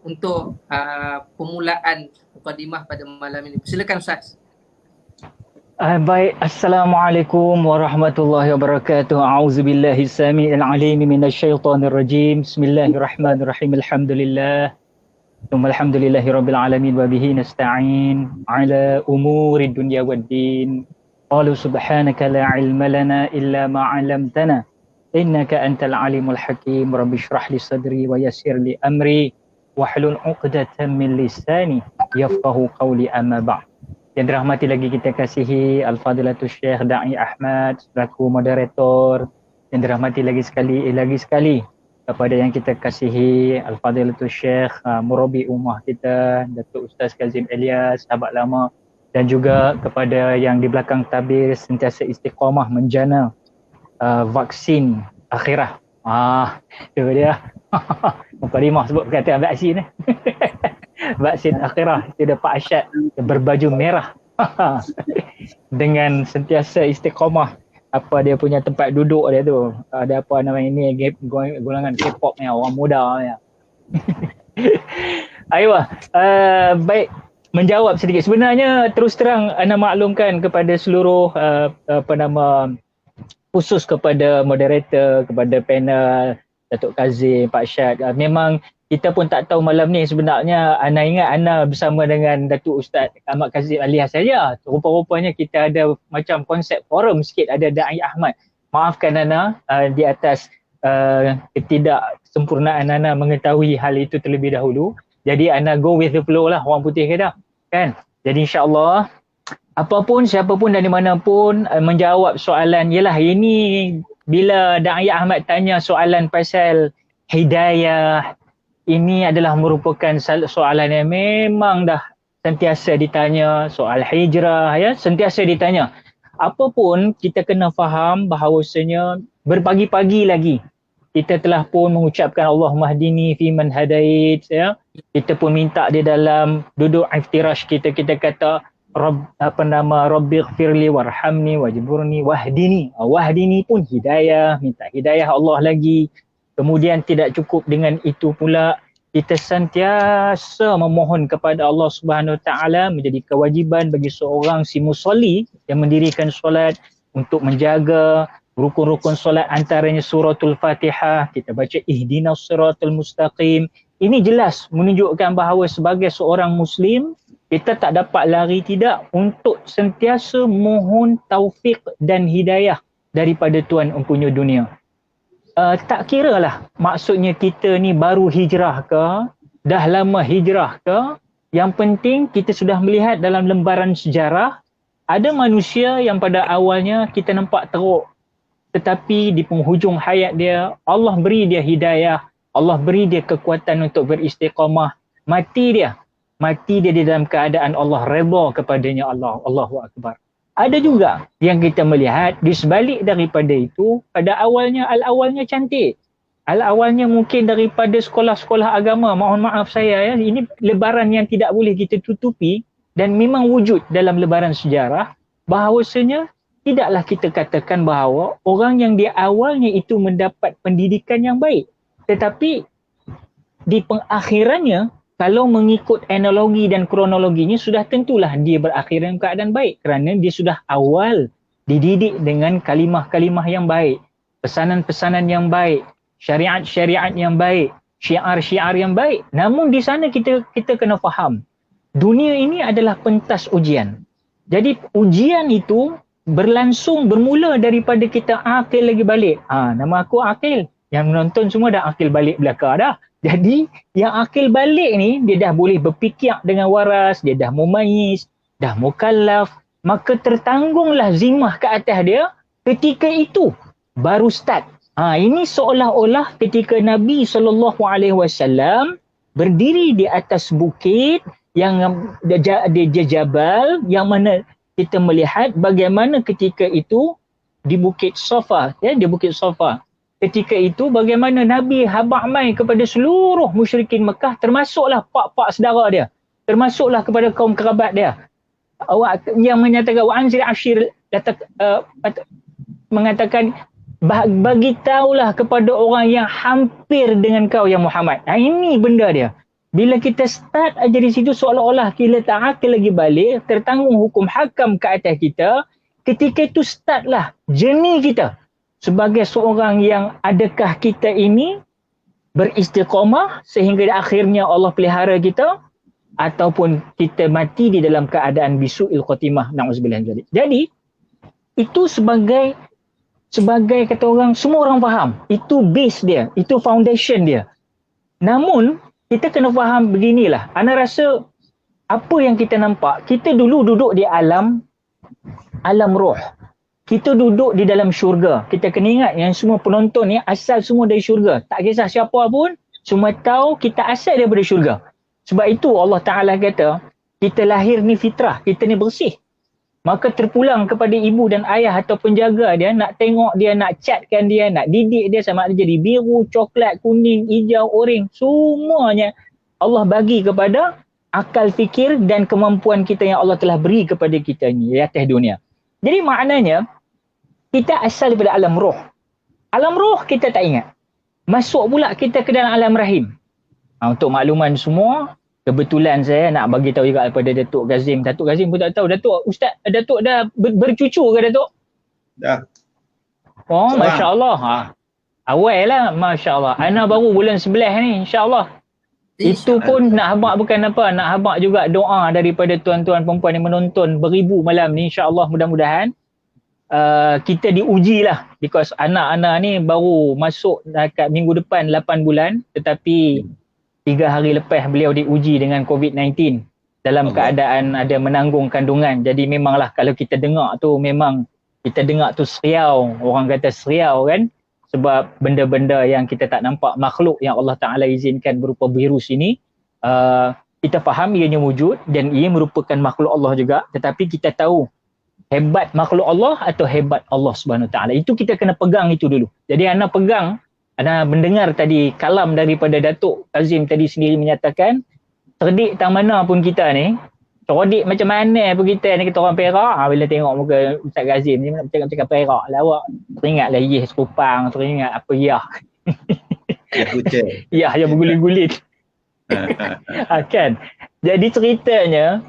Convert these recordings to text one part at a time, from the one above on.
untuk permulaan mukadimah pada malam ini. Silakan Ustaz. Baik, Assalamualaikum warahmatullahi wabarakatuh. A'udzubillahi samii'il 'aliim minasyaitonir rajim. Bismillahirrahmanirrahim. Alhamdulillah. Alhamdulillahi rabbil alamin wa bihi nasta'in 'ala umurid dunya waddin. Qalu subhanaka la 'ilma lana illa ma 'allamtana innaka antal alimul hakim. Rabbi shrah li sadri wa yassir li amri wahlul 'uqdatam min lisani yafqahu qawli, amma ba'd. Yang dirahmati lagi kita kasihi Al-Fadilatul Syekh Da'i Ahmad selaku moderator. Yang dirahmati lagi sekali kepada yang kita kasihi Al-Fadilatul Syekh Murabi Ummah kita, Datuk Ustaz Kazim Elias, sahabat lama, dan juga kepada yang di belakang tabir sentiasa istiqamah menjana vaksin akhirah. Itu dia. Mukadimah sebut perkataan vaksin vaksin akhirah. Itu ada Pak Asyad berbaju merah dengan sentiasa istiqamah apa dia punya tempat duduk dia tu. Ada apa nama ini, golongan K-pop ni, orang muda ni. Ayuh, baik, menjawab sedikit. Sebenarnya terus terang ana maklumkan kepada seluruh khusus kepada moderator, kepada panel Datuk Kazim, Pak Syad. Memang kita pun tak tahu malam ni sebenarnya. Ana ingat ana bersama dengan Datuk Ustaz Ahmad Kazim Alias saja. Rupa-rupanya kita ada macam konsep forum sikit, ada Da'i Ahmad. Maafkan ana di atas ketidaksempurnaan ana mengetahui hal itu terlebih dahulu. Jadi ana go with the flow lah, orang putih kata, kan? Jadi insya-Allah apapun, siapapun dari mana pun menjawab soalan. Yalah, ini bila Da'i Ahmad tanya soalan pasal hidayah, ini adalah merupakan soalan yang memang dah sentiasa ditanya. Soal hijrah, ya, sentiasa ditanya. Apapun kita kena faham bahawasanya berpagi-pagi lagi kita telah pun mengucapkan Allahumma hdini fi man hadait, ya. Kita pun minta di dalam duduk iftirash kita kata Rabbighfirli warhamni wajburni wahdini. Wahdini pun hidayah, minta hidayah Allah lagi. Kemudian tidak cukup dengan itu pula, kita sentiasa memohon kepada Allah Subhanahu Wa Taala, menjadi kewajiban bagi seorang si musalli yang mendirikan solat untuk menjaga rukun-rukun solat, antaranya suratul Fatihah. Kita baca ihdinas siratal mustaqim. Ini jelas menunjukkan bahawa sebagai seorang Muslim, kita tak dapat lari tidak untuk sentiasa mohon taufik dan hidayah daripada Tuhan Empunya Dunia. Tak kira lah maksudnya kita ni baru hijrah ke, dah lama hijrah ke. Yang penting kita sudah melihat dalam lembaran sejarah, ada manusia yang pada awalnya kita nampak teruk, tetapi di penghujung hayat dia, Allah beri dia hidayah, Allah beri dia kekuatan untuk beristiqamah. Mati dia di dalam keadaan Allah redha kepadanya. Allahu Akbar. Ada juga yang kita melihat di sebalik daripada itu, pada awalnya, al-awalnya cantik. Al-awalnya mungkin daripada sekolah-sekolah agama. Mohon maaf saya, ya, ini lebaran yang tidak boleh kita tutupi dan memang wujud dalam lebaran sejarah bahawasanya tidaklah kita katakan bahawa orang yang di awalnya itu mendapat pendidikan yang baik. Tetapi di pengakhirannya, kalau mengikut analogi dan kronologinya, sudah tentulah dia berakhir dalam keadaan baik kerana dia sudah awal dididik dengan kalimah-kalimah yang baik, pesanan-pesanan yang baik, syariat-syariat yang baik, syiar-syiar yang baik. Namun di sana kita kena faham, dunia ini adalah pentas ujian. Jadi ujian itu bermula daripada kita akil lagi balik. Nama aku Akil. Yang menonton semua dah akil balik belakang dah. Jadi yang akil balik ni, dia dah boleh berfikir dengan waras, dia dah mumayyiz, dah mukallaf, maka tertanggunglah zimah ke atas dia. Ketika itu baru start. Ini seolah-olah ketika Nabi SAW berdiri di atas bukit yang dia jabal, yang mana kita melihat bagaimana ketika itu di Bukit Safa, ya, di Bukit Safa. Ketika itu bagaimana Nabi habaq mai kepada seluruh musyrikin Mekah, termasuklah pak-pak saudara dia, termasuklah kepada kaum kerabat dia. Yang menyatakan wa anzir ashir, mengatakan bagi tahulah kepada orang yang hampir dengan kau yang Muhammad. Ini benda dia. Bila kita start aja di situ seolah-olah kita tak akal lagi balik, tertanggung hukum hakam ke atas kita, ketika itu startlah journey kita sebagai seorang yang adakah kita ini beristiqamah sehingga akhirnya Allah pelihara kita, ataupun kita mati di dalam keadaan bisu'il khotimah, na'udzubillah min dzalik. Jadi itu sebagai kata orang, semua orang faham. Itu base dia, itu foundation dia. Namun kita kena faham beginilah. Ana rasa apa yang kita nampak, kita dulu duduk di alam roh. Kita duduk di dalam syurga. Kita kena ingat yang semua penonton ni asal semua dari syurga. Tak kisah siapa pun, semua tahu kita asal daripada syurga. Sebab itu Allah Ta'ala kata, kita lahir ni fitrah, kita ni bersih. Maka terpulang kepada ibu dan ayah atau penjaga dia, nak tengok dia, nak catkan dia, nak didik dia sama ada jadi biru, coklat, kuning, hijau, oranye. Semuanya Allah bagi kepada akal fikir dan kemampuan kita yang Allah telah beri kepada kita ni di atas dunia. Jadi maknanya, kita asal daripada alam roh. Alam roh kita tak ingat. Masuk pula kita ke dalam alam rahim. Untuk makluman semua, kebetulan saya nak bagi tahu juga kepada Datuk Kazim. Datuk Kazim pun tak tahu. Datuk dah bercucu ke Datuk? Dah. Oh, Masya Allah. Awal lah, Masya Allah. Ana baru bulan 11 ni, Insya Allah. Itu pun nak habaq bukan apa. Nak habaq juga doa daripada tuan-tuan perempuan yang menonton beribu malam ni. Insya Allah mudah-mudahan. Kita diuji lah. Because anak-anak ni baru masuk dekat minggu depan 8 bulan. Tetapi 3 hari lepas beliau diuji dengan COVID-19 dalam keadaan ada menanggung kandungan. Jadi memanglah kalau kita dengar tu, memang kita dengar tu seriau. Orang kata seriau kan. Sebab benda-benda yang kita tak nampak, makhluk yang Allah Ta'ala izinkan berupa virus ini, kita faham ianya wujud dan ia merupakan makhluk Allah juga. Tetapi kita tahu hebat makhluk Allah atau hebat Allah Subhanahu Ta'ala. Itu kita kena pegang itu dulu. Jadi Ana pegang, Ana mendengar tadi kalam daripada Datuk Kazim tadi sendiri menyatakan, cerdik tak mana pun kita ni, cerdik macam mana pun kita ni, kita orang Perak, bila tengok muka Ustaz Kazim ni, cakap Perak lah awak. Teringatlah Yeh Sekupang, teringat apa Yah. Yah yang bergulit-gulit. Kan? Jadi ceritanya,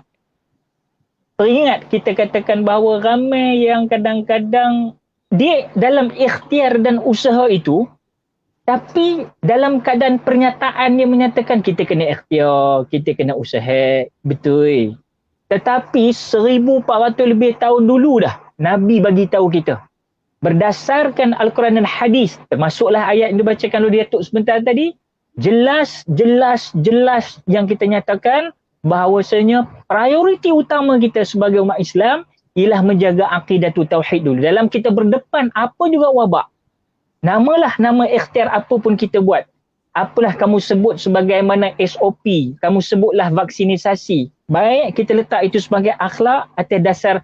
teringat kita katakan bahawa ramai yang kadang-kadang dia dalam ikhtiar dan usaha itu, tapi dalam keadaan pernyataan dia menyatakan kita kena ikhtiar, kita kena usaha, betul. Tetapi 1400 lebih tahun dulu dah Nabi bagi tahu kita. Berdasarkan Al-Quran dan Hadis, termasuklah ayat yang dibacakan oleh Datuk sebentar tadi, jelas yang kita nyatakan bahawasanya prioriti utama kita sebagai umat Islam ialah menjaga akidatul tauhid dulu. Dalam kita berdepan apa juga wabak, namalah nama ikhtiar apa pun kita buat. Apalah kamu sebut sebagaimana SOP, kamu sebutlah vaksinisasi. Baik kita letak itu sebagai akhlak atas dasar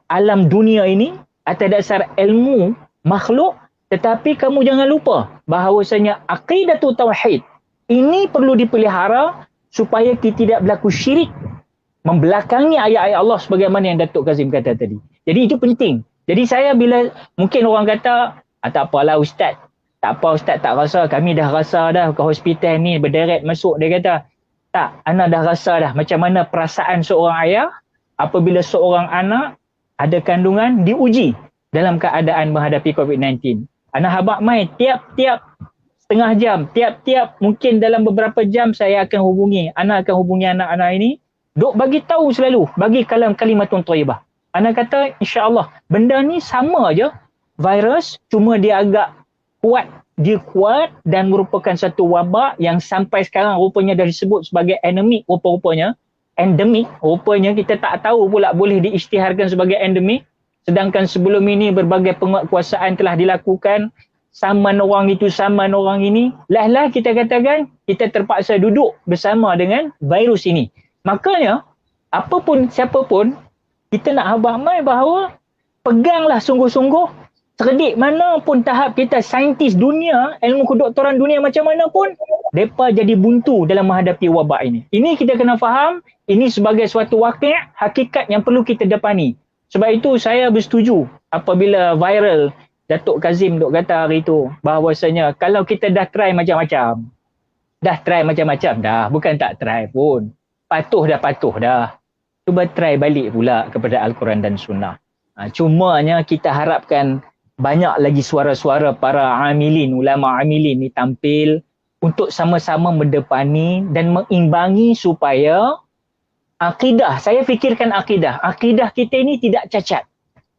alam dunia ini, atas dasar ilmu makhluk, tetapi kamu jangan lupa bahawasanya aqidatul tauhid ini perlu dipelihara supaya kita tidak berlaku syirik membelakangi ayat-ayat Allah sebagaimana yang Datuk Kazim kata tadi. Jadi itu penting. Jadi saya bila mungkin orang kata, tak apalah Ustaz. Tak apa Ustaz, tak rasa. Kami dah rasa dah ke hospital ni berderet masuk. Dia kata, tak, Ana dah rasa dah macam mana perasaan seorang ayah apabila seorang anak ada kandungan diuji dalam keadaan menghadapi COVID-19. Ana habaq mai tiap-tiap setengah jam, tiap-tiap mungkin dalam beberapa jam saya akan hubungi. Ana akan hubungi anak-anak ini. Duk bagi tahu selalu, bagi kalam kalimatun thayyibah. Ana kata insya-Allah benda ni sama aja virus, cuma dia agak kuat. Dia kuat dan merupakan satu wabak yang sampai sekarang rupanya dah disebut sebagai endemik rupa-rupanya. Endemik, rupanya kita tak tahu pula boleh diisytiharkan sebagai endemik. Sedangkan sebelum ini berbagai penguatkuasaan telah dilakukan. Saman orang itu, saman orang ini. Lah kita katakan kita terpaksa duduk bersama dengan virus ini. Makanya, apapun, siapapun, kita nak habaq bahawa peganglah sungguh-sungguh. Cerdik mana pun tahap kita, saintis dunia, ilmu kedoktoran dunia macam mana pun, mereka jadi buntu dalam menghadapi wabak ini. Ini kita kena faham, ini sebagai suatu wakil, hakikat yang perlu kita depani. Sebab itu saya bersetuju apabila viral Datuk Kazim duk kata hari tu bahawasanya kalau kita dah try macam-macam, bukan tak try pun, patuh dah, cuba try balik pula kepada Al-Quran dan Sunnah. Cumanya kita harapkan banyak lagi suara-suara para amilin, ulama amilin ni tampil untuk sama-sama mendepani dan mengimbangi supaya akidah, saya fikirkan akidah kita ini tidak cacat.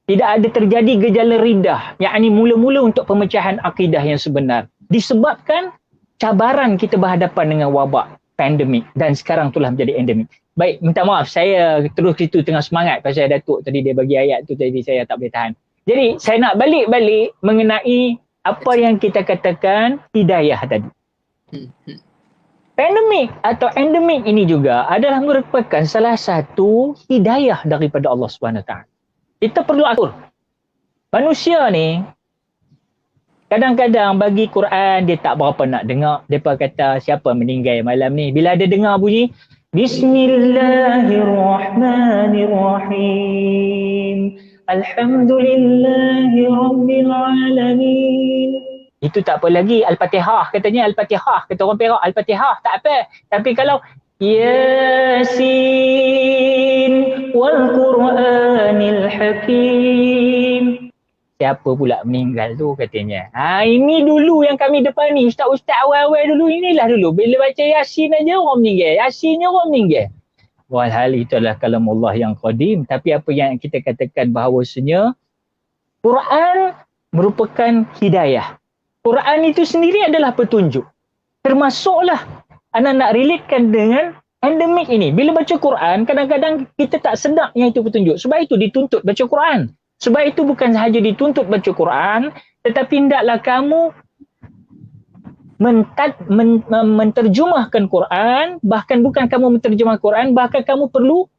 Tidak ada terjadi gejala riddah, yakni mula-mula untuk pemecahan akidah yang sebenar. Disebabkan cabaran kita berhadapan dengan wabak pandemik dan sekarang itulah menjadi endemik. Baik, minta maaf saya terus itu tengah semangat pasal Datuk tadi dia bagi ayat tu tadi saya tak boleh tahan. Jadi saya nak balik mengenai apa yang kita katakan hidayah tadi. Pandemik atau endemik ini juga adalah merupakan salah satu hidayah daripada Allah SWT. Kita perlu atur. Manusia ni kadang-kadang bagi Quran dia tak berapa nak dengar. Depa kata siapa meninggal malam ni. Bila dia dengar bunyi Bismillahirrahmanirrahim. Alhamdulillahi Rabbil Alamin. Itu tak apa lagi. Al-Fatihah katanya. Al-Fatihah. Kata orang Perak. Al-Fatihah. Tak apa. Tapi kalau Yasin wal Quranil Hakim. Siapa pula meninggal tu katanya. Ini dulu yang kami depan ni. Ustaz-ustaz awal-awal dulu. Inilah dulu. Bila baca Yasin aja orang meninggal. Yasinnya orang meninggal. Walhal itu adalah kalam Allah yang qadim. Tapi apa yang kita katakan bahawasanya Quran merupakan hidayah. Quran itu sendiri adalah petunjuk. Termasuklah anak nak relatekan dengan endemik ini. Bila baca Quran, kadang-kadang kita tak sedar yang itu petunjuk. Sebab itu dituntut baca Quran. Sebab itu bukan sahaja dituntut baca Quran, tetapi hendaklah kamu menterjemahkan Quran, bahkan bukan kamu menterjemah Quran, bahkan kamu perlu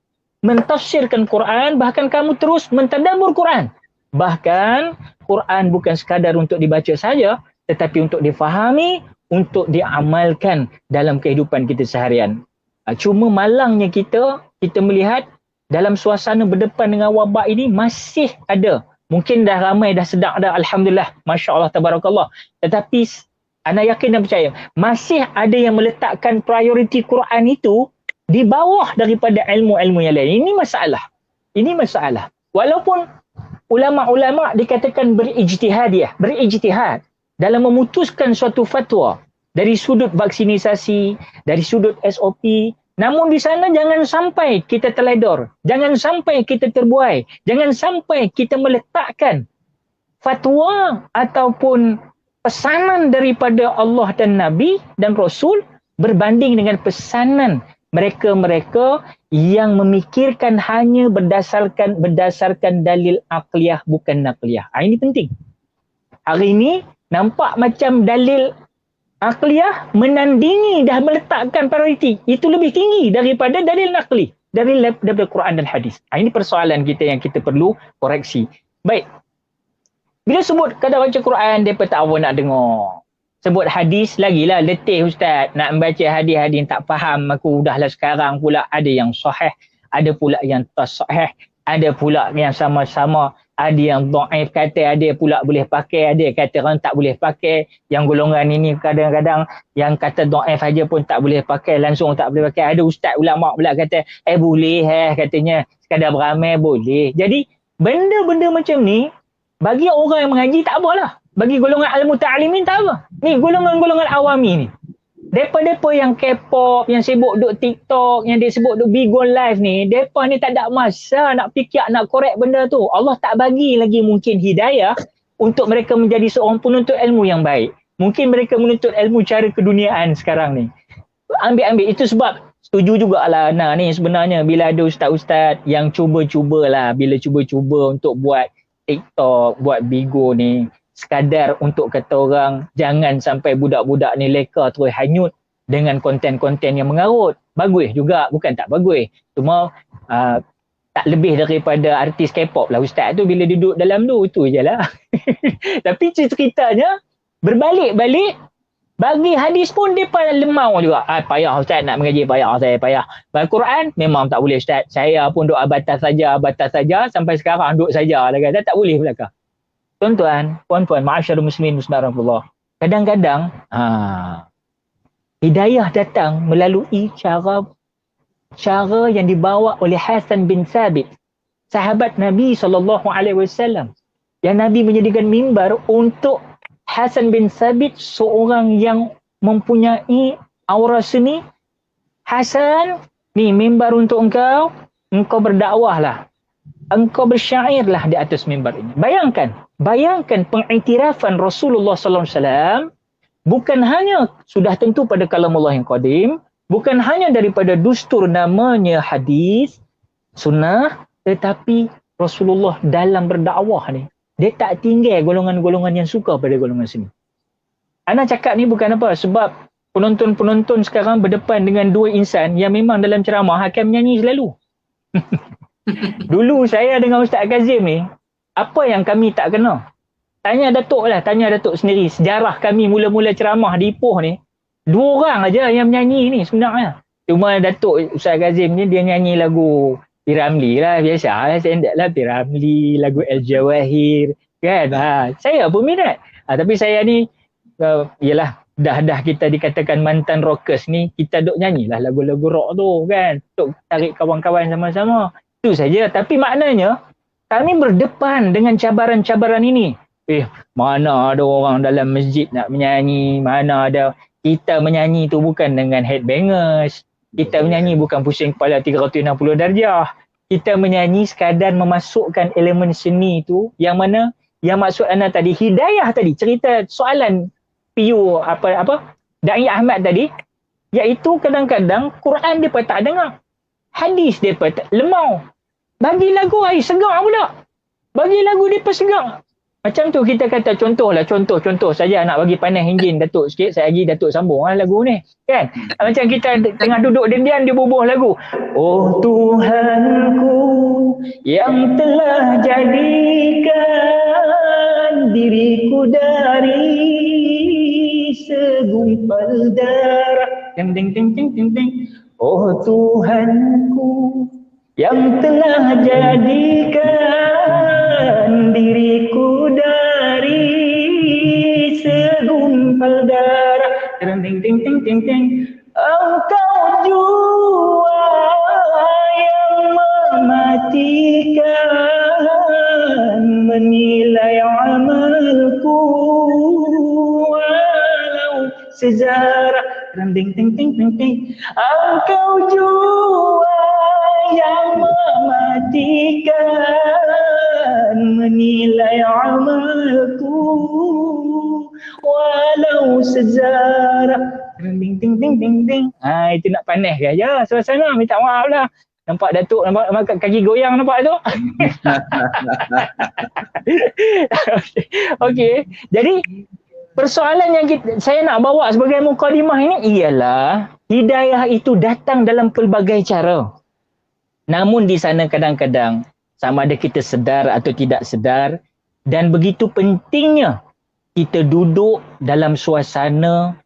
mentafsirkan Quran, bahkan kamu terus mentadabbur Quran. Bahkan Quran bukan sekadar untuk dibaca saja, tetapi untuk difahami, untuk diamalkan dalam kehidupan kita seharian. Cuma malangnya kita melihat dalam suasana berdepan dengan wabak ini masih ada. Mungkin dah ramai dah sedar dah, alhamdulillah, masya-Allah tabarakallah. Tetapi ana yakin dan percaya masih ada yang meletakkan prioriti Quran itu di bawah daripada ilmu-ilmu yang lain. Ini masalah. Walaupun ulama-ulama dikatakan berijtihad dalam memutuskan suatu fatwa dari sudut vaksinisasi, dari sudut SOP. Namun di sana jangan sampai kita teledor, jangan sampai kita terbuai, jangan sampai kita meletakkan fatwa ataupun pesanan daripada Allah dan Nabi dan Rasul berbanding dengan pesanan mereka-mereka yang memikirkan hanya berdasarkan dalil aqliyah bukan naqliyah. Ini penting. Hari ini nampak macam dalil aqliyah menandingi dah meletakkan prioriti. Itu lebih tinggi daripada dalil naqli. Daripada Quran dan hadis. Ini persoalan kita yang kita perlu koreksi. Baik. Bila sebut kadang baca Quran, mereka tak apa nak dengar. Sebut hadis, lagilah letih Ustaz. Nak membaca hadis-hadis yang tak faham. Aku udahlah sekarang pula ada yang sahih. Ada pula yang tak sahih. Ada pula yang sama-sama. Ada yang dhaif kata, ada pula boleh pakai. Ada kata orang tak boleh pakai. Yang golongan ini kadang-kadang yang kata dhaif saja pun tak boleh pakai. Langsung tak boleh pakai. Ada ustaz ulama pula kata, boleh katanya. Sekadar beramai boleh. Jadi benda-benda macam ni, bagi orang yang mengaji tak apalah. Bagi golongan al-muta'alimin tak apa. Ni golongan-golongan awami ni. Depa-depa yang K-pop, yang sibuk duk TikTok, yang dia sibuk duk Bigo Live ni, depa ni tak ada masa nak fikir, nak korek benda tu. Allah tak bagi lagi mungkin hidayah untuk mereka menjadi seorang penuntut ilmu yang baik. Mungkin mereka menuntut ilmu cara keduniaan sekarang ni. Ambil-ambil. Itu sebab setuju jugalah Ana ni sebenarnya bila ada ustaz-ustaz yang cuba-cubalah, bila cuba-cuba untuk buat TikTok, buat Bigo ni, sekadar untuk kata orang jangan sampai budak-budak ni leka terus hanyut dengan konten-konten yang mengarut. Bagus juga, bukan tak bagus. Cuma tak lebih daripada artis K-pop lah ustaz tu bila duduk dalam tu, itu je lah. Tapi ceritanya berbalik-balik, bagi hadis pun dia lemau juga. Payah ustaz nak mengaji, payah saya, payah. Al-Quran memang tak boleh ustaz. Saya pun duk abatas saja sampai sekarang duk saja. Tak boleh belakang. tuan-tuan, puan-puan, ma'asyarul muslimin musnarahullah. Kadang-kadang hidayah datang melalui cara yang dibawa oleh Hasan bin Thabit, sahabat Nabi SAW. Yang Nabi menjadikan mimbar untuk Hasan bin Thabit, seorang yang mempunyai aura seni. Hasan, ni mimbar untuk engkau berdakwahlah. Engkau bersyairlah di atas mimbar ini. Bayangkan pengiktirafan Rasulullah SAW bukan hanya sudah tentu pada kalamullah yang qadim, bukan hanya daripada dustur namanya hadis, sunnah, tetapi Rasulullah dalam berdakwah ni, dia tak tinggal golongan-golongan yang suka pada golongan sini. Ana cakap ni bukan apa, sebab penonton-penonton sekarang berdepan dengan dua insan yang memang dalam ceramah akan menyanyi selalu. Dulu saya dengan Ustaz Kazim ni, apa yang kami tak kena? Tanya Datuk sendiri. Sejarah kami mula-mula ceramah di Ipoh ni, 2 orang aja yang menyanyi ni sebenarnya. Cuma Datuk Ustaz Kazim ni dia nyanyi lagu Piramli lah, biasa lah, standard lah Piramli, lagu El Jawahir kan. Saya pun minat. Tapi saya ni yalah, dah kita dikatakan mantan rockers ni, kita duk nyanyilah lagu-lagu rock tu kan, untuk tarik kawan-kawan sama-sama. Itu saja. Tapi maknanya kami berdepan dengan cabaran-cabaran ini. Mana ada orang dalam masjid nak menyanyi, mana ada. Kita menyanyi tu bukan dengan headbangers. Kita menyanyi bukan pusing kepala 360 darjah. Kita menyanyi sekadar memasukkan elemen seni tu, yang mana yang maksud ana tadi, hidayah tadi, cerita soalan PU Da'i Ahmad tadi, iaitu kadang-kadang Quran dia pun tak dengar, hadis dia pun lemau, bagi lagu air segar pula, bagi lagu dia pun segar. Macam tu kita kata contoh saja, nak bagi panas enjin Datuk sikit, saya lagi Datuk sambung lagu ni kan. Macam kita tengah duduk diam-diam dia bubuh lagu, oh Tuhanku yang telah jadikan diriku dari segumpal darah, ding ding ding ding ding ding. Oh Tuhanku yang telah jadikan diriku dari segumpal darah, ding ding ding ding ding. Engkau jua yang mematikan, menilai amalku walau sejarah, ding ding ding ding ding. Engkau jua yang mematikan, menilai amalku walau sejarah, ding ding ding ding ding. Itu nak panas ke ya suasana, minta maaf lah. Nampak Datuk, nampak kaki goyang, nampak tu. Okey, jadi persoalan yang saya nak bawa sebagai mukadimah ini ialah hidayah itu datang dalam pelbagai cara. Namun di sana kadang-kadang sama ada kita sedar atau tidak sedar, dan begitu pentingnya kita duduk dalam suasana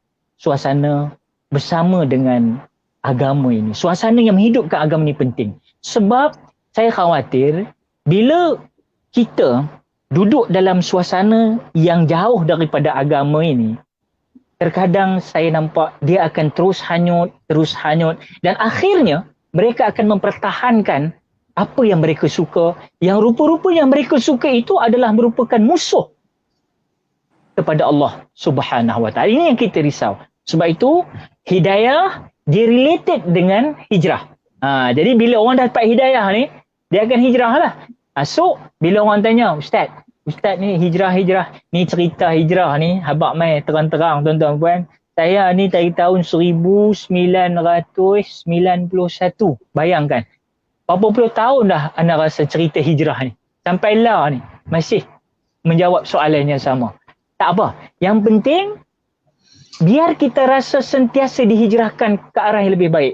bersama dengan agama ini. Suasana yang menghidupkan agama ini penting. Sebab saya khawatir bila kita duduk dalam suasana yang jauh daripada agama ini, terkadang saya nampak dia akan terus hanyut dan akhirnya mereka akan mempertahankan apa yang mereka suka, yang rupa-rupa yang mereka suka itu adalah merupakan musuh kepada Allah Subhanahu Wa Taala. Ini yang kita risau. Sebab itu hidayah dia related dengan hijrah. Jadi bila orang dah dapat hidayah ni, dia akan hijrah lah. So bila orang tanya, Ustaz ni hijrah, ni cerita hijrah ni, habaq mai terang-terang tuan-tuan puan. Saya ni dari tahun 1991. Bayangkan. Berapa puluh tahun dah anda rasa cerita hijrah ni. Sampai lah ni masih menjawab soalan yang sama. Tak apa. Yang penting biar kita rasa sentiasa dihijrahkan ke arah yang lebih baik.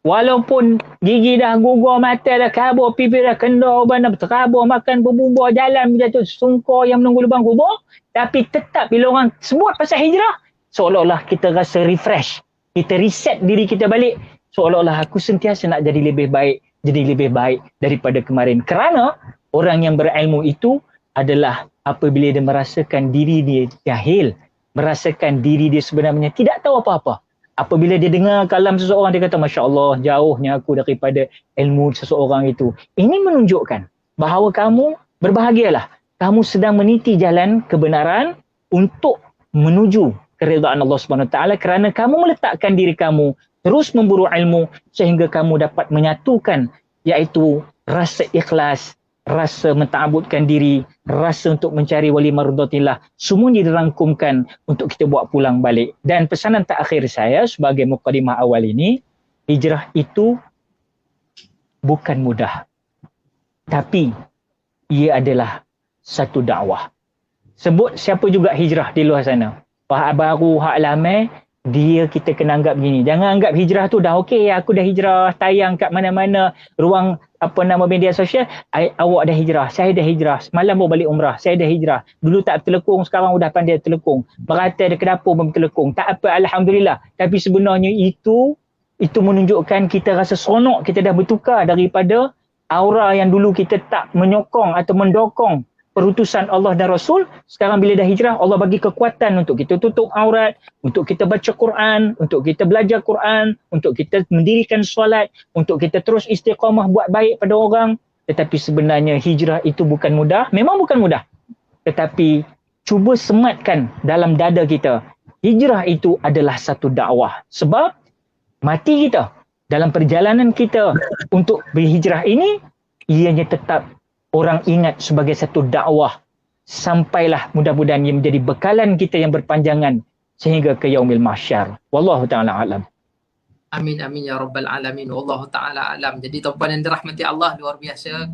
Walaupun gigi dah gugur, mata dah kabur, pipi dah kendor, uban dah terkabur, makan berbubur, jalan berjatuh sungkor yang menunggu lubang kubur. Tapi tetap bila orang sebut pasal hijrah, seolah-olah kita rasa refresh. Kita reset diri kita balik. Seolah-olah aku sentiasa nak jadi lebih baik daripada kemarin. Kerana orang yang berilmu itu adalah apabila dia merasakan diri dia jahil, merasakan diri dia sebenarnya tidak tahu apa-apa. Apabila dia dengar kalam seseorang, dia kata, Masya Allah, jauhnya aku daripada ilmu seseorang itu. Ini menunjukkan bahawa kamu berbahagialah. Kamu sedang meniti jalan kebenaran untuk menuju keridaan Allah SWT, kerana kamu meletakkan diri kamu terus memburu ilmu sehingga kamu dapat menyatukan, iaitu rasa ikhlas, rasa menta'abudkan diri, rasa untuk mencari wali mardatillah, semuanya dirangkumkan untuk kita buat pulang balik. Dan pesanan terakhir saya sebagai mukadimah awal ini, hijrah itu bukan mudah, tapi ia adalah satu dakwah. Sebut siapa juga hijrah di luar sana, hak baru, hak lama, dia kita kena anggap begini. Jangan anggap hijrah tu dah okey, aku dah hijrah, tayang kat mana-mana ruang media sosial, awak dah hijrah, saya dah hijrah, semalam baru balik umrah, saya dah hijrah, dulu tak bertelekung, sekarang udah pandai telekung, merata di kedapur bertelekung, tak apa, alhamdulillah. Tapi sebenarnya itu menunjukkan kita rasa seronok, kita dah bertukar daripada aura yang dulu kita tak menyokong atau mendokong perutusan Allah dan Rasul. Sekarang bila dah hijrah, Allah bagi kekuatan untuk kita tutup aurat, untuk kita baca Quran, untuk kita belajar Quran, untuk kita mendirikan solat, untuk kita terus istiqamah buat baik pada orang. Tetapi sebenarnya hijrah itu bukan mudah, memang bukan mudah. Tetapi cuba sematkan dalam dada kita, hijrah itu adalah satu dakwah. Sebab mati kita dalam perjalanan kita untuk berhijrah ini, ianya tetap orang ingat sebagai satu dakwah, sampailah mudah-mudahan ia menjadi bekalan kita yang berpanjangan sehingga ke yaumil mahsyar. Wallahu ta'ala alam. Amin amin ya rabbal alamin. Wallahu taala alam. Jadi tuan-puan yang dirahmati Allah, luar biasa